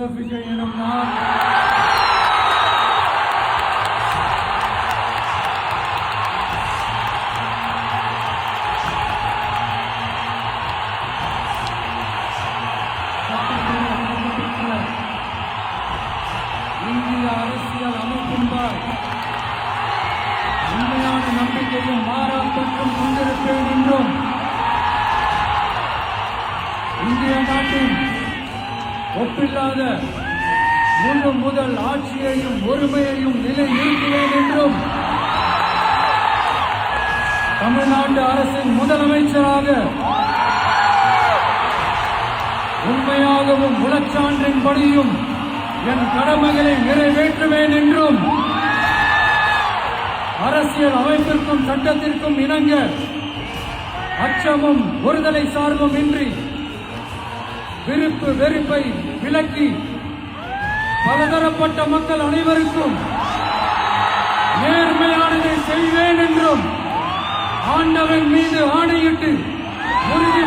Joseph Vijay எனும் நான் இந்திய அரசியல் அமைப்பின்பால் உண்மையான நம்பிக்கையும் மாறாப்பற்றும் கொண்டிருப்பேன் என்றும் இந்திய நாட்டின் ஒப்பில்லாத முழு முதல் ஆட்சியையும் ஒருமையையும் நிலைநிறுத்துவேன் என்றும் தமிழ்நாட்டு அரசின் முதலமைச்சராக உண்மையாகவும் உளச்சான்றின்படியும் என் கடமைகளை நிறைவேற்றுவேன் என்றும் அரசியல் அமைப்பிற்கும் சட்டத்திற்கும் இணங்க அச்சமும் ஒருதலை சார்பும் இன்றி விருப்பு வெறுப்பை விலக்கி பலதரப்பட்ட மக்கள் அனைவருக்கும் நேர்மையானதை செய்வேன் என்றும் ஆண்டவன் மீது ஆணையிட்டு உறுதி